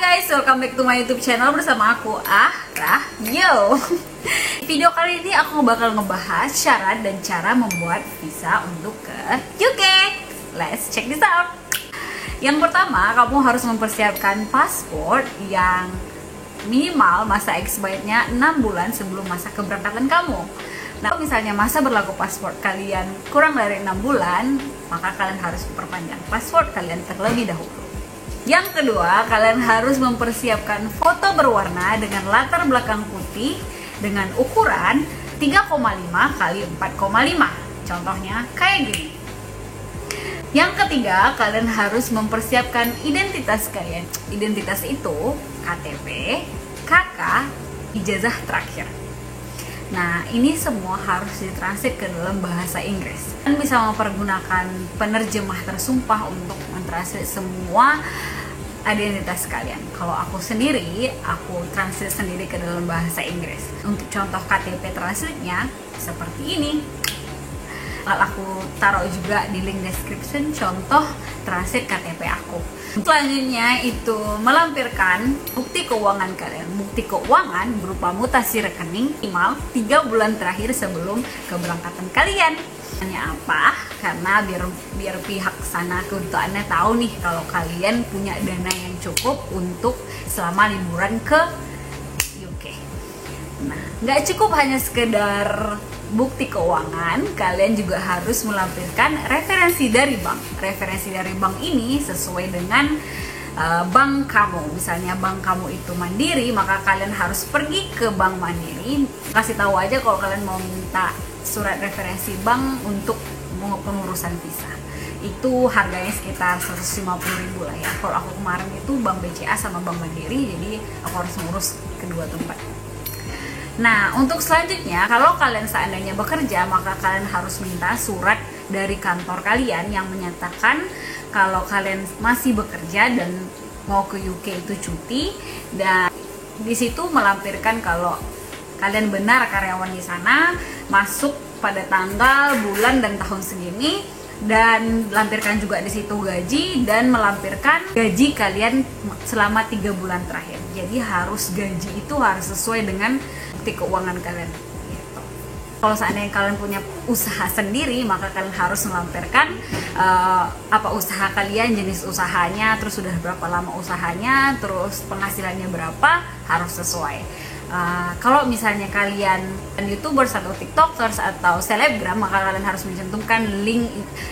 guys, welcome back to my YouTube channel bersama aku Rahyo. Video kali ini aku bakal ngebahas syarat dan cara membuat visa untuk ke UK. Let's check this out. Yang pertama, kamu harus mempersiapkan paspor yang minimal masa expirednya 6 bulan sebelum masa keberangkatan kamu. Nah, kalau misalnya masa berlaku paspor kalian kurang dari 6 bulan, maka kalian harus memperpanjang paspor kalian terlebih dahulu. Yang kedua, kalian harus mempersiapkan foto berwarna dengan latar belakang putih dengan ukuran 3,5 x 4,5. Contohnya kayak gini. Yang ketiga, kalian harus mempersiapkan identitas kalian. Identitas itu KTP, KK, ijazah terakhir. Nah, ini semua harus ditranslate ke dalam bahasa Inggris. Kalian bisa mempergunakan penerjemah tersumpah untuk mentranslate semua identitas kalian. Kalau aku sendiri, aku translate sendiri ke dalam bahasa Inggris. Untuk contoh KTP translate-nya seperti ini. Aku taruh juga di link description contoh translate KTP aku. Selanjutnya itu melampirkan bukti keuangan kalian. Bukti keuangan berupa mutasi rekening minimal 3 bulan terakhir sebelum keberangkatan kalian. Hanya apa? Karena biar pihak sana keuangannya tahu nih kalau kalian punya dana yang cukup untuk selama liburan ke UK. Nah, nggak cukup hanya sekedar bukti keuangan, kalian juga harus melampirkan referensi dari bank. Referensi dari bank ini sesuai dengan bank kamu. Misalnya bank kamu itu Mandiri, maka kalian harus pergi ke bank Mandiri. Kasih tahu aja kalau kalian mau minta surat referensi bank untuk pengurusan visa. Itu harganya sekitar 150.000 lah ya. Kalau aku kemarin itu bank BCA sama bank Mandiri, jadi aku harus ngurus kedua tempat. Nah, untuk selanjutnya, kalau kalian seandainya bekerja, maka kalian harus minta surat dari kantor kalian yang menyatakan kalau kalian masih bekerja dan mau ke UK itu cuti, dan di situ melampirkan kalau kalian benar karyawan di sana, masuk pada tanggal, bulan, dan tahun segini, dan lampirkan juga di situ gaji dan melampirkan gaji kalian selama 3 bulan terakhir. Jadi gaji itu harus sesuai dengan bukti keuangan kalian gitu. Kalau seandainya kalian punya usaha sendiri, maka kalian harus melampirkan apa usaha kalian, jenis usahanya, terus sudah berapa lama usahanya, terus penghasilannya berapa, harus sesuai. Kalau misalnya kalian YouTubers atau TikTokers atau selebgram, maka kalian harus mencantumkan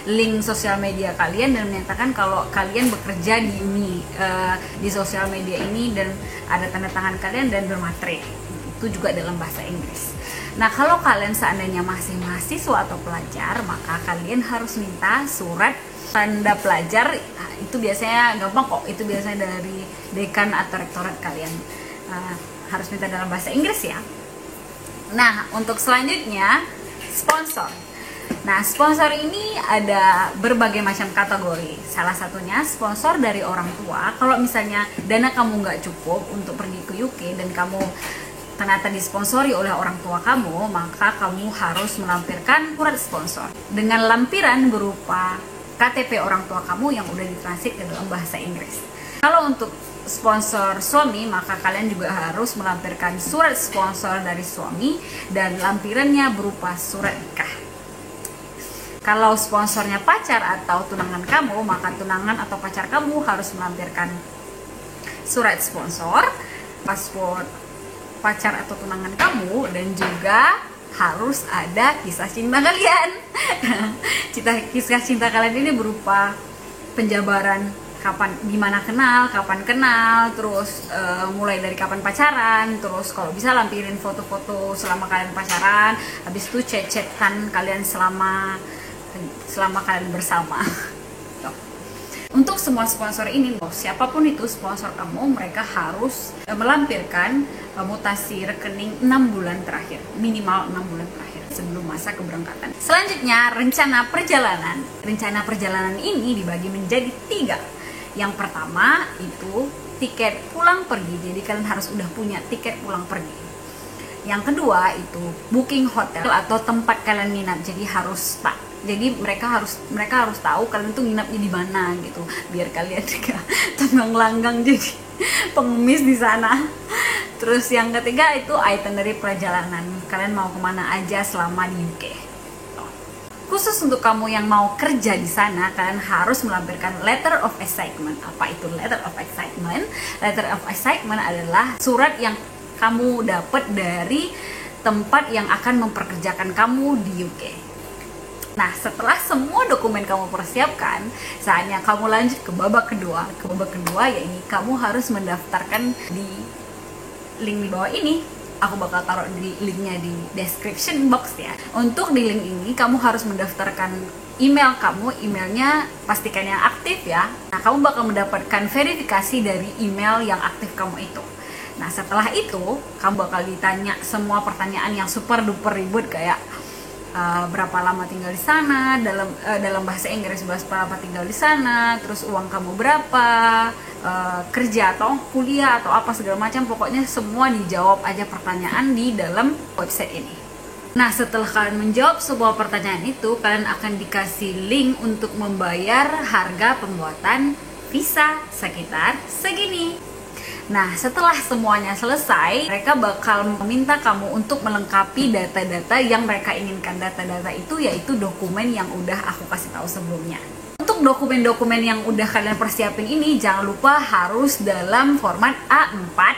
link sosial media kalian dan menyatakan kalau kalian bekerja di sosial media ini dan ada tanda tangan kalian dan bermaterai. Itu juga dalam bahasa Inggris. Nah, kalau kalian seandainya masih mahasiswa atau pelajar, maka kalian harus minta surat tanda pelajar. Itu biasanya gampang kok, itu biasanya dari dekan atau rektorat kalian. Harus minta dalam bahasa Inggris ya. Nah, untuk selanjutnya sponsor. Nah, sponsor ini ada berbagai macam kategori. Salah satunya sponsor dari orang tua. Kalau misalnya dana kamu nggak cukup untuk pergi ke UK dan kamu ternyata disponsori oleh orang tua kamu, maka kamu harus melampirkan surat sponsor dengan lampiran berupa KTP orang tua kamu yang udah ditranslate ke dalam bahasa Inggris. Kalau untuk sponsor suami, maka kalian juga harus melampirkan surat sponsor dari suami dan lampirannya berupa surat nikah. Kalau sponsornya pacar atau tunangan kamu, maka tunangan atau pacar kamu harus melampirkan surat sponsor, paspor pacar atau tunangan kamu, dan juga harus ada kisah cinta kalian. Kisah cinta kalian ini berupa penjabaran gimana kenal, kapan kenal, terus mulai dari kapan pacaran, terus kalau bisa lampirin foto-foto selama kalian pacaran, habis itu chat-chatan kalian selama kalian bersama. Untuk semua sponsor ini, siapapun itu sponsor kamu, mereka harus melampirkan mutasi rekening 6 bulan terakhir, minimal 6 bulan terakhir sebelum masa keberangkatan. Selanjutnya, rencana perjalanan. Rencana perjalanan ini dibagi menjadi 3. Yang pertama itu tiket pulang pergi, jadi kalian harus udah punya tiket pulang pergi. Yang kedua itu booking hotel atau tempat kalian nginap, jadi harus jadi mereka harus tahu kalian tuh nginapnya di mana gitu, biar kalian juga tenggang langgang. Jadi pengemis di sana. Terus yang ketiga itu itinerary perjalanan, kalian mau kemana aja selama di UK. Khusus untuk kamu yang mau kerja di sana, kalian harus melampirkan letter of assignment. Apa itu letter of assignment? Letter of assignment adalah surat yang kamu dapat dari tempat yang akan memperkerjakan kamu di UK. Nah, setelah semua dokumen kamu persiapkan, saatnya kamu lanjut ke babak kedua. Ke babak kedua, yaitu kamu harus mendaftarkan di link di bawah ini. Aku bakal taruh di linknya di description box ya. Untuk di link ini, kamu harus mendaftarkan email kamu. Emailnya pastikan yang aktif ya. Nah, kamu bakal mendapatkan verifikasi dari email yang aktif kamu itu. Nah, setelah itu, kamu bakal ditanya semua pertanyaan yang super duper ribet kayak berapa lama tinggal di sana, dalam bahasa Inggris berapa lama tinggal di sana, terus uang kamu berapa, kerja atau kuliah atau apa segala macam, pokoknya semua dijawab aja pertanyaan di dalam website ini. Nah, setelah kalian menjawab semua pertanyaan itu, kalian akan dikasih link untuk membayar harga pembuatan visa sekitar segini. Nah, setelah semuanya selesai, mereka bakal meminta kamu untuk melengkapi data-data yang mereka inginkan. Data-data itu yaitu dokumen yang udah aku kasih tahu sebelumnya. Untuk dokumen-dokumen yang udah kalian persiapin ini, jangan lupa harus dalam format A4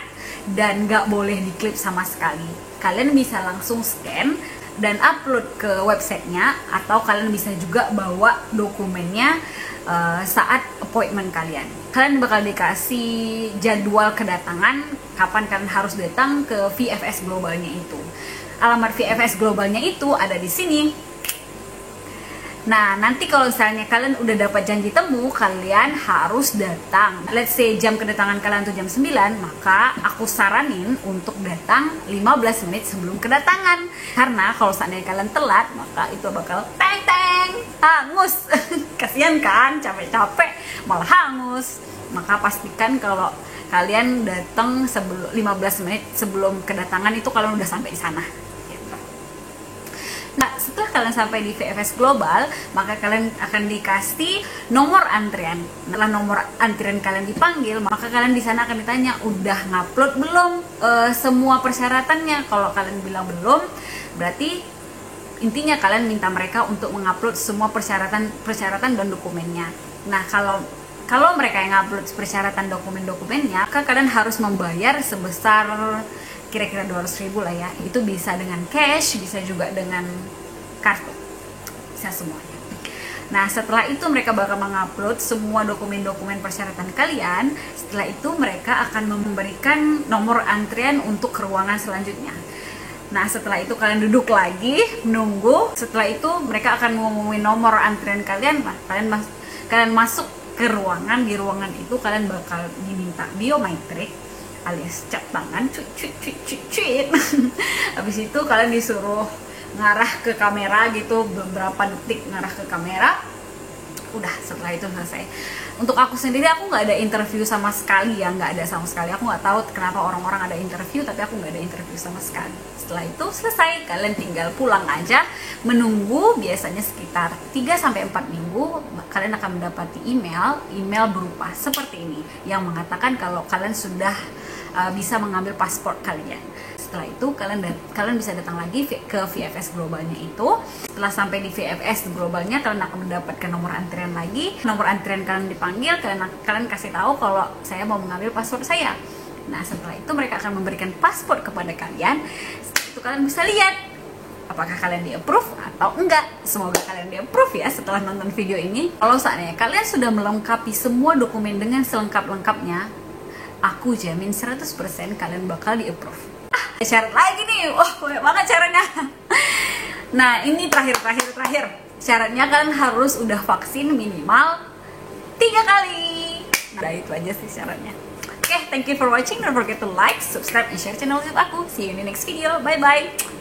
dan nggak boleh diklip sama sekali. Kalian bisa langsung scan dan upload ke websitenya, atau kalian bisa juga bawa dokumennya saat appointment kalian. Kalian bakal dikasih jadwal kedatangan, kapan kalian harus datang ke VFS Globalnya itu. Alamat VFS Globalnya itu ada di sini. Nah, nanti kalau misalnya kalian udah dapat janji temu, kalian harus datang. Let's say jam kedatangan kalian tuh jam 9, maka aku saranin untuk datang 15 menit sebelum kedatangan. Karena kalau seandainya kalian telat, maka itu bakal teng-teng, hangus. Kasian kan, capek-capek malah hangus. Maka pastikan kalau kalian datang 15 menit sebelum kedatangan itu kalian udah sampai di sana. Nah, setelah kalian sampai di VFS Global, maka kalian akan dikasih nomor antrian. Setelah nomor antrian kalian dipanggil, maka kalian di sana akan ditanya, udah ngupload belum semua persyaratannya? Kalau kalian bilang belum, berarti intinya kalian minta mereka untuk mengupload semua persyaratan dan dokumennya. Nah, kalau mereka yang upload persyaratan dokumennya, maka kalian harus membayar sebesar kira-kira 200.000 lah ya. Itu bisa dengan cash, bisa juga dengan kartu, bisa semuanya. Nah, setelah itu mereka bakal mengupload semua dokumen-dokumen persyaratan kalian. Setelah itu mereka akan memberikan nomor antrian untuk ke ruangan selanjutnya. Nah, setelah itu kalian duduk lagi menunggu. Setelah itu mereka akan mengumumin nomor antrian kalian. Nah, kalian masuk ke ruangan. Di ruangan itu kalian bakal diminta biometrik alias cap tangan, cuit. Habis itu kalian disuruh ngarah ke kamera gitu, beberapa detik ngarah ke kamera. Udah, setelah itu selesai. Untuk aku sendiri, aku nggak ada interview sama sekali ya, nggak ada sama sekali. Aku nggak tahu kenapa orang-orang ada interview, tapi aku nggak ada interview sama sekali. Setelah itu selesai, kalian tinggal pulang aja, menunggu biasanya sekitar 3-4 minggu. Kalian akan mendapati email berupa seperti ini yang mengatakan kalau kalian sudah bisa mengambil paspor kalian. Setelah itu kalian bisa datang lagi ke VFS Globalnya itu. Setelah sampai di VFS Globalnya, kalian akan mendapatkan nomor antrian lagi. Nomor antrian kalian dipanggil, kalian kasih tahu kalau saya mau mengambil paspor saya. Nah, setelah itu mereka akan memberikan paspor kepada kalian. Setelah itu kalian bisa lihat apakah kalian di-approve atau enggak. Semoga kalian di-approve ya setelah nonton video ini. Kalau seandainya kalian sudah melengkapi semua dokumen dengan selengkap-lengkapnya, aku jamin 100% kalian bakal di-approve. Syarat lagi nih, banyak banget syaratnya. Nah, ini terakhir. Syaratnya kalian harus udah vaksin minimal 3 kali. Nah, itu aja sih syaratnya. Oke, thank you for watching. Don't forget to like, subscribe, and share channel YouTube aku. See you in the next video. Bye-bye.